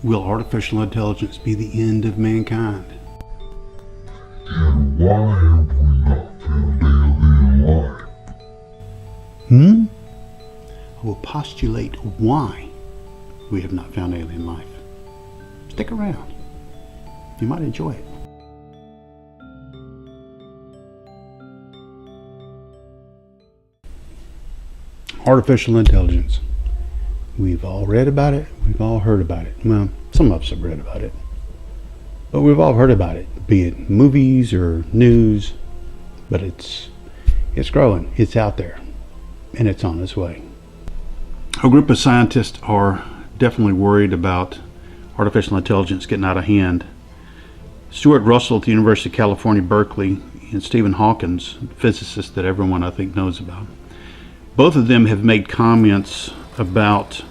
Will artificial intelligence be the end of mankind? And why have we not found alien life? I will postulate why we have not found alien life. Stick around. You might enjoy it. Artificial intelligence. We've all read about it. We've all heard about it. Well, some of us have read about it. But we've all heard about it, be it movies or news. But it's growing. It's out there. And it's on its way. A group of scientists are definitely worried about artificial intelligence getting out of hand. Stuart Russell at the University of California, Berkeley, and Stephen Hawkins, physicist that everyone I think knows about, both of them have made comments about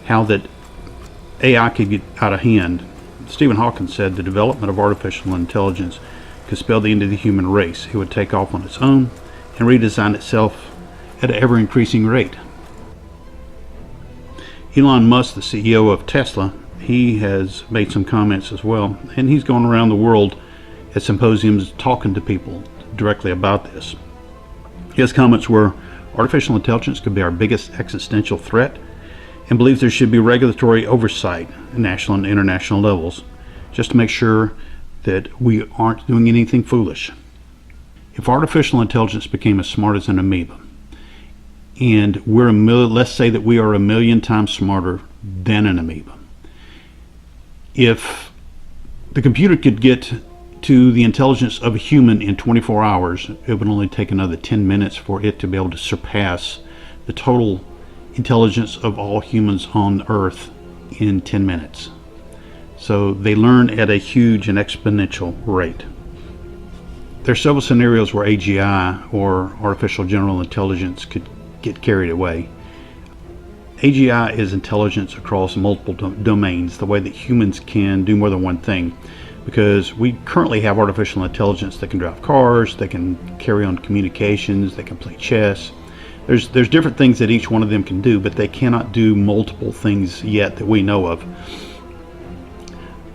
how that AI could get out of hand. Stephen Hawkins said the development of artificial intelligence could spell the end of the human race. It would take off on its own and redesign itself at an ever-increasing rate. Elon Musk, the CEO of Tesla, he has made some comments as well, and he's going around the world at symposiums talking to people directly about this. His comments were, artificial intelligence could be our biggest existential threat, and believes there should be regulatory oversight at national and international levels, just to make sure that we aren't doing anything foolish. If artificial intelligence became as smart as an amoeba, and let's say that we are 1,000,000 times smarter than an amoeba, if the computer could get to the intelligence of a human in 24 hours, it would only take another 10 minutes for it to be able to surpass the total intelligence of all humans on Earth in 10 minutes. So they learn at a huge and exponential rate. There are several scenarios where AGI, or artificial general intelligence, could get carried away. AGI is intelligence across multiple domains, the way that humans can do more than one thing. Because we currently have artificial intelligence that can drive cars, they can carry on communications, they can play chess. There's different things that each one of them can do, but they cannot do multiple things yet that we know of.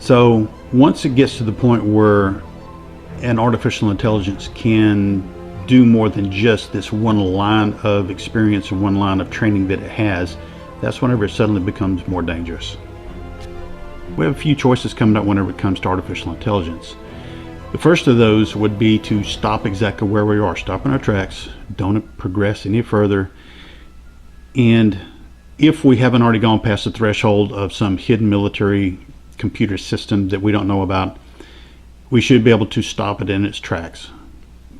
So once it gets to the point where an artificial intelligence can do more than just this one line of experience and one line of training that it has, that's whenever it suddenly becomes more dangerous. We have a few choices coming up whenever it comes to artificial intelligence. The first of those would be to stop exactly where we are, stop in our tracks, don't progress any further, and if we haven't already gone past the threshold of some hidden military computer system that we don't know about, we should be able to stop it in its tracks.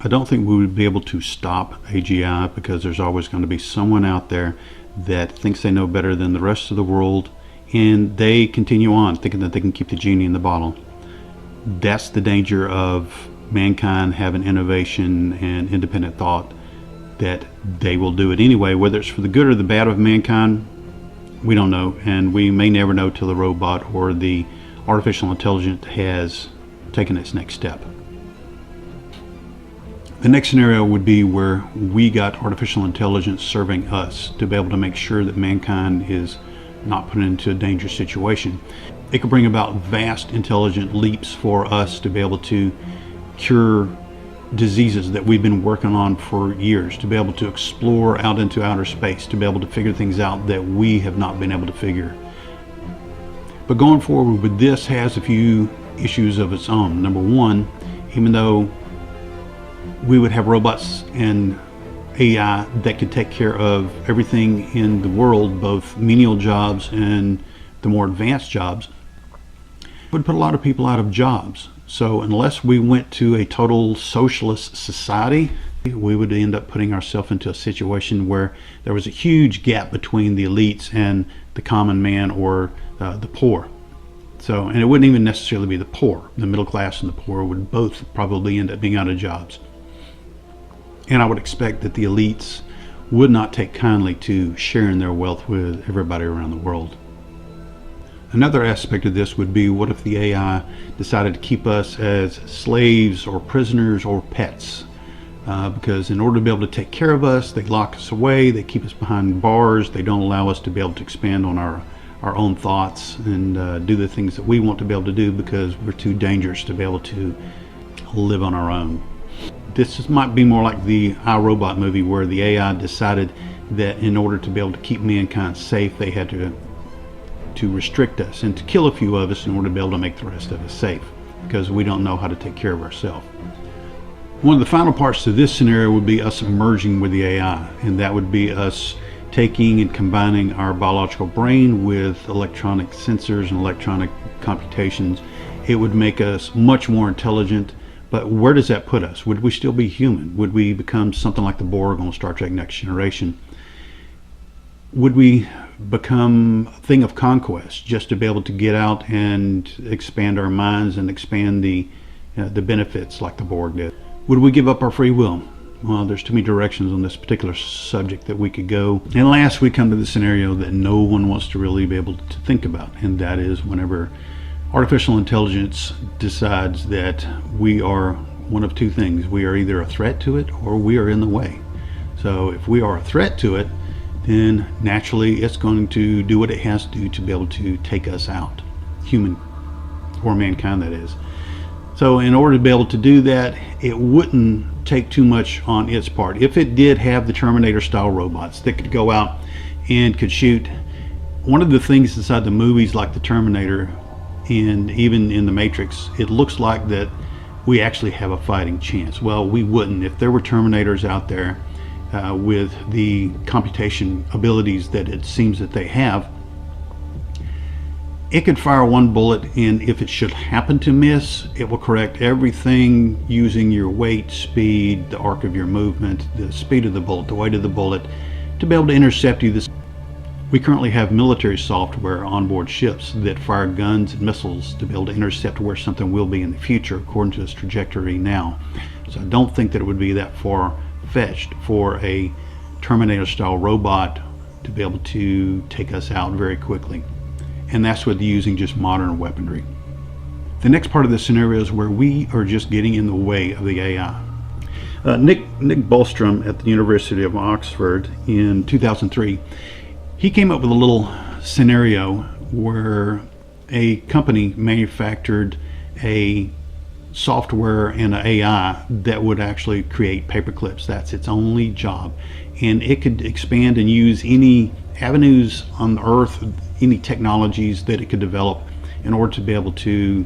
I don't think we would be able to stop AGI because there's always going to be someone out there that thinks they know better than the rest of the world, and they continue on thinking that they can keep the genie in the bottle. That's the danger of mankind having innovation and independent thought, that they will do it anyway, whether it's for the good or the bad of mankind. We don't know, and we may never know till the robot or the artificial intelligence has taken its next step. The next scenario would be where we got artificial intelligence serving us to be able to make sure that mankind is not put into a dangerous situation. It could bring about vast intelligent leaps for us to be able to cure diseases that we've been working on for years, to be able to explore out into outer space, to be able to figure things out that we have not been able to figure. But going forward with this has a few issues of its own. Number one, even though we would have robots and AI that could take care of everything in the world, both menial jobs and the more advanced jobs, would put a lot of people out of jobs. So unless we went to a total socialist society, we would end up putting ourselves into a situation where there was a huge gap between the elites and the common man, or the poor. So, and it wouldn't even necessarily be the poor. The middle class and the poor would both probably end up being out of jobs. And I would expect that the elites would not take kindly to sharing their wealth with everybody around the world. Another aspect of this would be, what if the AI decided to keep us as slaves or prisoners or pets? Because in order to be able to take care of us, they lock us away, they keep us behind bars, they don't allow us to be able to expand on our our own thoughts and do the things that we want to be able to do because we're too dangerous to be able to live on our own. Might be more like the iRobot movie, where the AI decided that in order to be able to keep mankind safe, they had to restrict us and to kill a few of us in order to be able to make the rest of us safe, because we don't know how to take care of ourselves. One of the final parts to this scenario would be us merging with the AI, and that would be us taking and combining our biological brain with electronic sensors and electronic computations. It would make us much more intelligent, but where does that put us? Would we still be human? Would we become something like the Borg on Star Trek Next Generation? Would we become a thing of conquest just to be able to get out and expand our minds and expand the benefits like the Borg did? Would we give up our free will? Well, there's too many directions on this particular subject that we could go. And last, we come to the scenario that no one wants to really be able to think about, and that is whenever artificial intelligence decides that we are one of two things. We are either a threat to it or we are in the way. So if we are a threat to it, then naturally it's going to do what it has to do to be able to take us out, human or mankind, that is. So in order to be able to do that, it wouldn't take too much on its part. If it did have the Terminator style robots that could go out and could shoot, one of the things inside the movies like the Terminator and even in the Matrix, it looks like that we actually have a fighting chance. Well, we wouldn't. If there were Terminators out there with the computation abilities that it seems that they have, it could fire one bullet, and if it should happen to miss, it will correct everything using your weight, speed, the arc of your movement, the speed of the bullet, the weight of the bullet, to be able to intercept you. We currently have military software on board ships that fire guns and missiles to be able to intercept where something will be in the future according to its trajectory now. So I don't think that it would be that far-fetched for a Terminator-style robot to be able to take us out very quickly. And that's with using just modern weaponry. The next part of the scenario is where we are just getting in the way of the AI. Nick Bostrom at the University of Oxford in 2003, he came up with a little scenario where a company manufactured a software and an AI that would actually create paper clips. That's its only job. And it could expand and use any avenues on the earth, any technologies that it could develop in order to be able to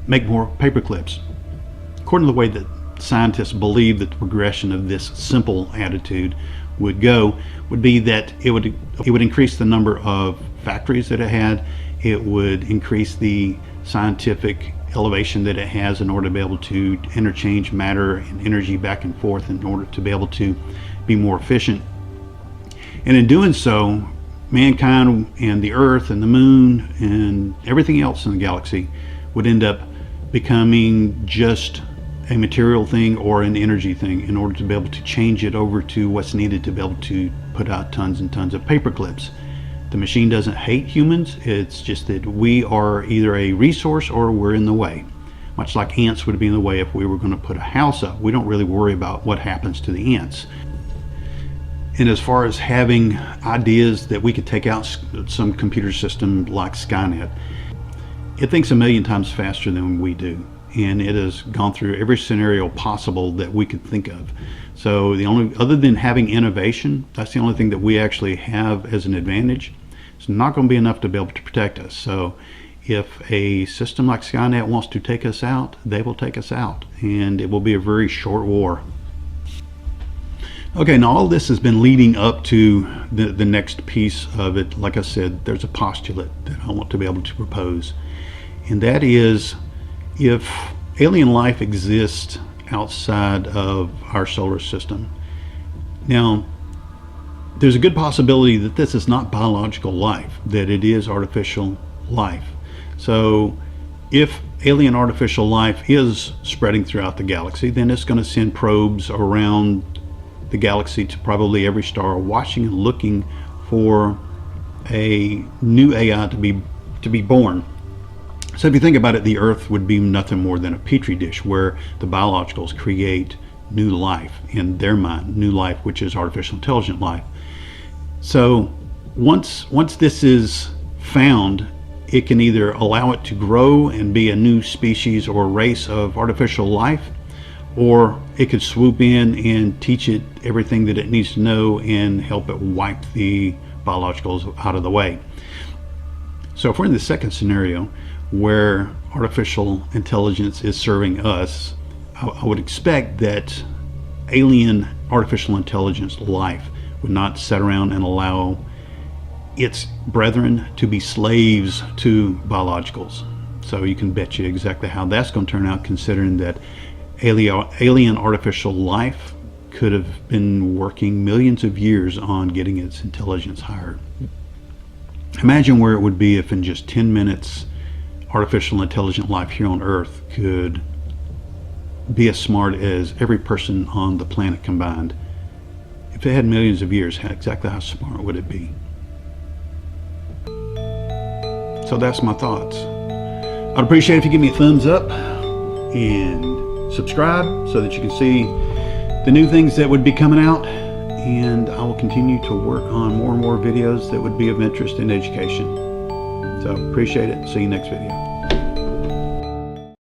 make more paper clips. According to the way that scientists believe that the progression of this simple attitude would go, would be that it would increase the number of factories that it had. It would increase the scientific elevation that it has in order to be able to interchange matter and energy back and forth in order to be able to be more efficient. And in doing so, mankind and the Earth and the Moon and everything else in the galaxy would end up becoming just a material thing or an energy thing in order to be able to change it over to what's needed to be able to put out tons and tons of paper clips. The machine doesn't hate humans, it's just that we are either a resource or we're in the way. Much like ants would be in the way if we were going to put a house up. We don't really worry about what happens to the ants. And as far as having ideas that we could take out some computer system like Skynet, it thinks a million times faster than we do. And it has gone through every scenario possible that we could think of. So other than having innovation, that's the only thing that we actually have as an advantage. It's not going to be enough to be able to protect us. So if a system like Skynet wants to take us out, they will take us out. And it will be a very short war. Okay, now all this has been leading up to the next piece of it. Like I said, there's a postulate that I want to be able to propose. And that is, if alien life exists outside of our solar system, now there's a good possibility that this is not biological life, that it is artificial life. So if alien artificial life is spreading throughout the galaxy, then it's going to send probes around the galaxy to probably every star, watching and looking for a new AI to be born. So if you think about it, the Earth would be nothing more than a petri dish where the biologicals create new life in their mind, new life, which is artificial intelligent life. So once this is found, it can either allow it to grow and be a new species or race of artificial life, or it could swoop in and teach it everything that it needs to know and help it wipe the biologicals out of the way. So if we're in the second scenario where artificial intelligence is serving us, I would expect that alien artificial intelligence life would not sit around and allow its brethren to be slaves to biologicals. So you can bet you exactly how that's going to turn out, considering that alien artificial life could have been working millions of years on getting its intelligence higher. Imagine where it would be if in just 10 minutes artificial intelligent life here on Earth could be as smart as every person on the planet combined. If it had millions of years, exactly how smart would it be? So that's my thoughts. I'd appreciate it if you give me a thumbs up and subscribe so that you can see the new things that would be coming out, and I will continue to work on more and more videos that would be of interest in education. So appreciate it. See you next video.